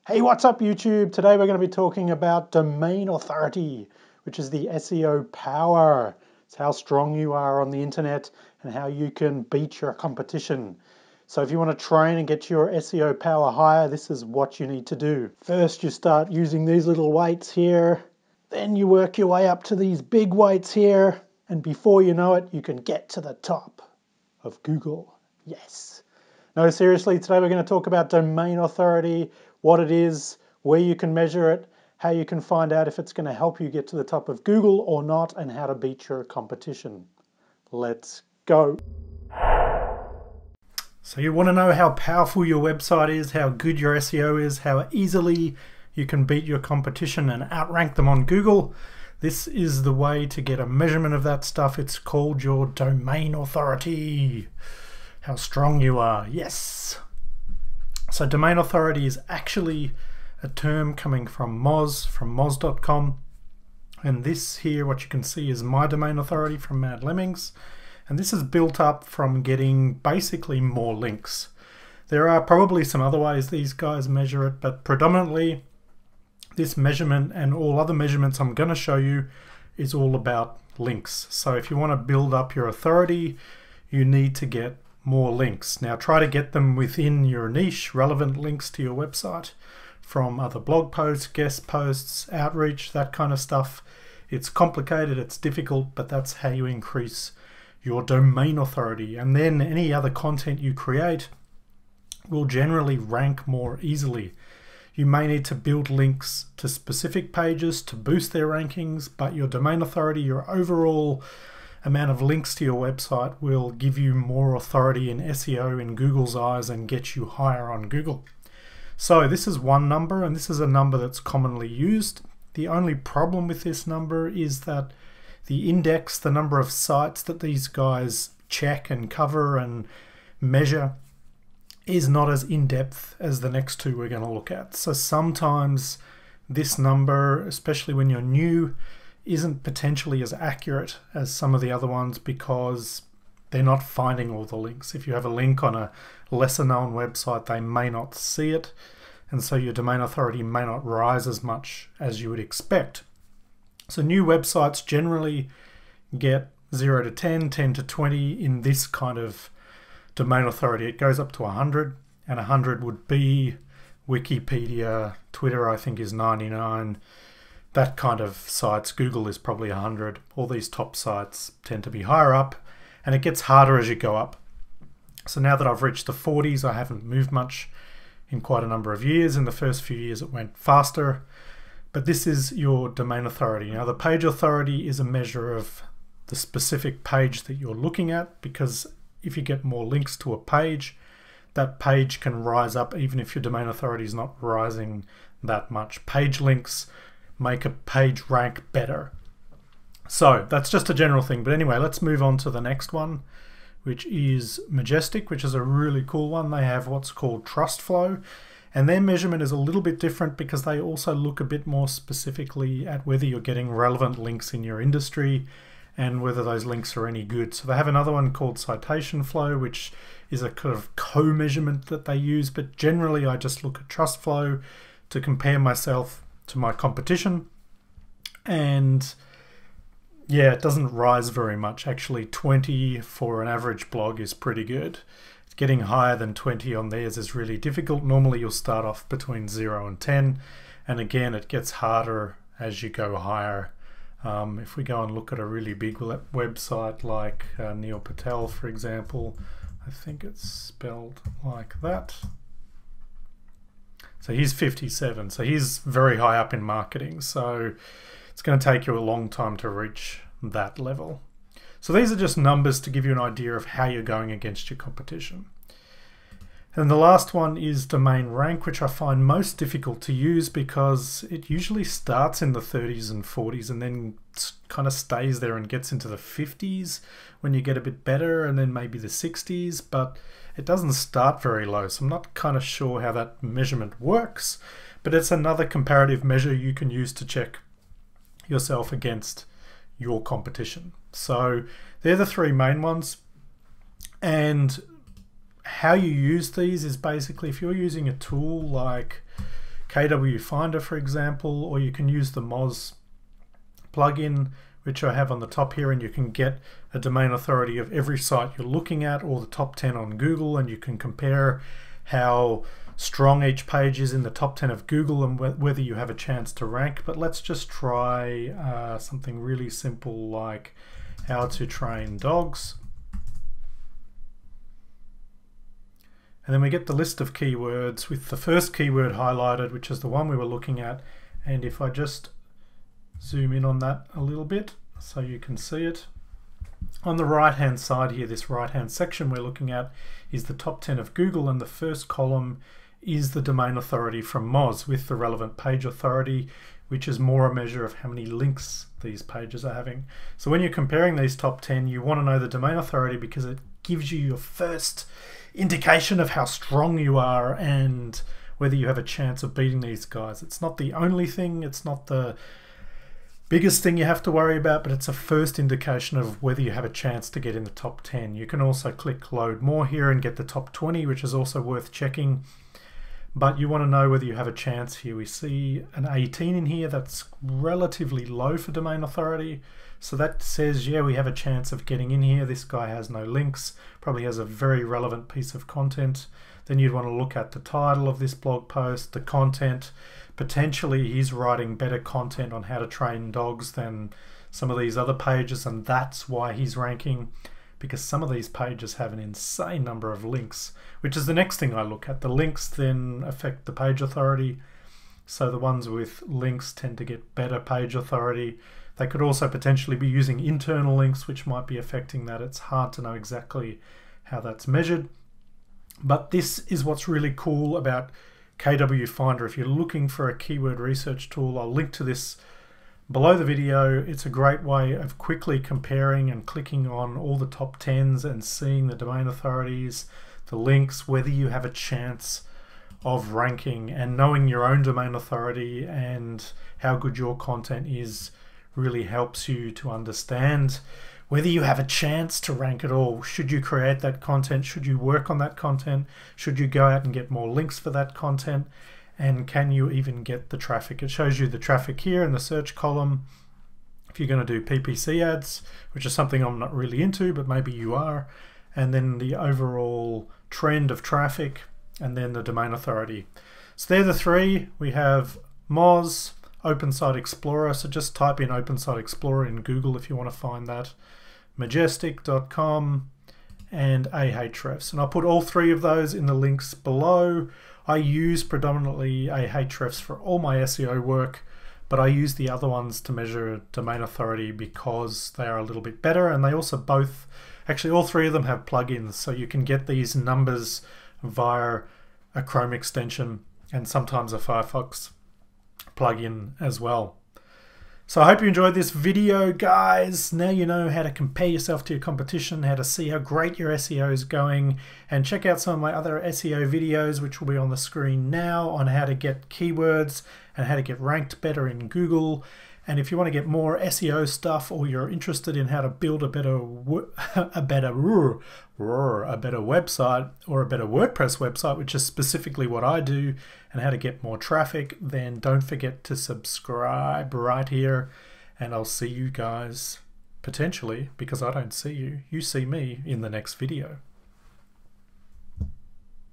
Hey, what's up YouTube? Today we're going to be talking about domain authority, which is the SEO power. It's how strong you are on the internet and how you can beat your competition. So if you want to train and get your SEO power higher, this is what you need to do. First, you start using these little weights here. Then you work your way up to these big weights here. And before you know it, you can get to the top of Google. Yes. No, seriously, today we're going to talk about domain authority, what it is, where you can measure it, how you can find out if it's going to help you get to the top of Google or not, and how to beat your competition. Let's go. So you want to know how powerful your website is, how good your SEO is, how easily you can beat your competition and outrank them on Google. This is the way to get a measurement of that stuff. It's called your domain authority. How strong you are, yes. So domain authority is actually a term coming from Moz, from moz.com. And this here, what you can see, is my domain authority from Mad Lemmings. And this is built up from getting basically more links. There are probably some other ways these guys measure it, but predominantly this measurement and all other measurements I'm going to show you is all about links. So if you want to build up your authority, you need to get more links. Now try to get them within your niche, relevant links to your website from other blog posts, guest posts, outreach, that kind of stuff. It's complicated, it's difficult, but that's how you increase your domain authority. And then any other content you create will generally rank more easily. You may need to build links to specific pages to boost their rankings, but your domain authority, your overall amount of links to your website will give you more authority in SEO in Google's eyes and get you higher on Google. So this is one number, and this is a number that's commonly used. The only problem with this number is that the index, the number of sites that these guys check and cover and measure, is not as in-depth as the next two we're going to look at. So sometimes this number, especially when you're new, isn't potentially as accurate as some of the other ones because they're not finding all the links. If you have a link on a lesser known website, they may not see it, and so your domain authority may not rise as much as you would expect. So new websites generally get 0 to 10, 10 to 20 in this kind of domain authority. It goes up to 100, and 100 would be Wikipedia, Twitter I think is 99, that kind of sites. Google is probably 100. All these top sites tend to be higher up, and it gets harder as you go up. So now that I've reached the 40s, I haven't moved much in quite a number of years. In the first few years it went faster, but this is your domain authority. Now the page authority is a measure of the specific page that you're looking at, because if you get more links to a page, that page can rise up even if your domain authority is not rising that much. Page links make a page rank better. So that's just a general thing. But anyway, let's move on to the next one, which is Majestic, which is a really cool one. They have what's called trust flow, and their measurement is a little bit different because they also look a bit more specifically at whether you're getting relevant links in your industry and whether those links are any good. So they have another one called citation flow, which is a kind of co-measurement that they use, but generally I just look at trust flow to compare myself to my competition, and yeah, it doesn't rise very much. Actually 20 for an average blog is pretty good. Getting higher than 20 on theirs is really difficult. Normally you'll start off between 0 and 10, and again it gets harder as you go higher. If we go and look at a really big website like Neil Patel, for example, I think it's spelled like that. So he's 57, so he's very high up in marketing, so it's going to take you a long time to reach that level. So these are just numbers to give you an idea of how you're going against your competition. And the last one is domain rank, which I find most difficult to use because it usually starts in the 30s and 40s and then kind of stays there and gets into the 50s when you get a bit better, and then maybe the 60s, but it doesn't start very low. So I'm not kind of sure how that measurement works, but it's another comparative measure you can use to check yourself against your competition. So they're the three main ones, and how you use these is basically if you're using a tool like KW Finder, for example, or you can use the Moz plugin, which I have on the top here, and you can get a domain authority of every site you're looking at, or the top 10 on Google, and you can compare how strong each page is in the top 10 of Google and whether you have a chance to rank. But let's just try something really simple like how to train dogs. And then we get the list of keywords with the first keyword highlighted, which is the one we were looking at. And if I just zoom in on that a little bit so you can see it. On the right hand side here, this right hand section we're looking at is the top 10 of Google, and the first column is the domain authority from Moz with the relevant page authority, which is more a measure of how many links these pages are having. So when you're comparing these top 10, you want to know the domain authority because it gives you your first indication of how strong you are and whether you have a chance of beating these guys. It's not the only thing, it's not the biggest thing you have to worry about, but it's a first indication of whether you have a chance to get in the top 10. You can also click load more here and get the top 20, which is also worth checking. But you want to know whether you have a chance here. We see an 18 in here. That's relatively low for domain authority. So that says, yeah, we have a chance of getting in here. This guy has no links, probably has a very relevant piece of content. Then you'd want to look at the title of this blog post, the content. Potentially he's writing better content on how to train dogs than some of these other pages, and that's why he's ranking, because some of these pages have an insane number of links, which is the next thing I look at. The links then affect the page authority. So the ones with links tend to get better page authority. They could also potentially be using internal links, which might be affecting that. It's hard to know exactly how that's measured. But this is what's really cool about KW Finder. If you're looking for a keyword research tool, I'll link to this below the video. It's a great way of quickly comparing and clicking on all the top 10s and seeing the domain authorities, the links, whether you have a chance of ranking, and knowing your own domain authority and how good your content is really helps you to understand whether you have a chance to rank at all. Should you create that content? Should you work on that content? Should you go out and get more links for that content? And can you even get the traffic? It shows you the traffic here in the search column. If you're going to do PPC ads, which is something I'm not really into, but maybe you are. And then the overall trend of traffic, and then the domain authority. So they're the three. We have Moz, Open Site Explorer, so just type in Open Site Explorer in Google if you want to find that, Majestic.com, and Ahrefs. And I'll put all three of those in the links below. I use predominantly Ahrefs for all my SEO work, but I use the other ones to measure domain authority because they are a little bit better, and they also both, actually all three of them have plugins, so you can get these numbers via a Chrome extension and sometimes a Firefox plugin as well. So I hope you enjoyed this video, guys. Now you know how to compare yourself to your competition, how to see how great your SEO is going, and check out some of my other SEO videos, which will be on the screen now, on how to get keywords and how to get ranked better in Google. And if you want to get more SEO stuff, or you're interested in how to build a better website, or a better WordPress website, which is specifically what I do, and how to get more traffic, then don't forget to subscribe right here. And I'll see you guys potentially, because I don't see you, you see me in the next video.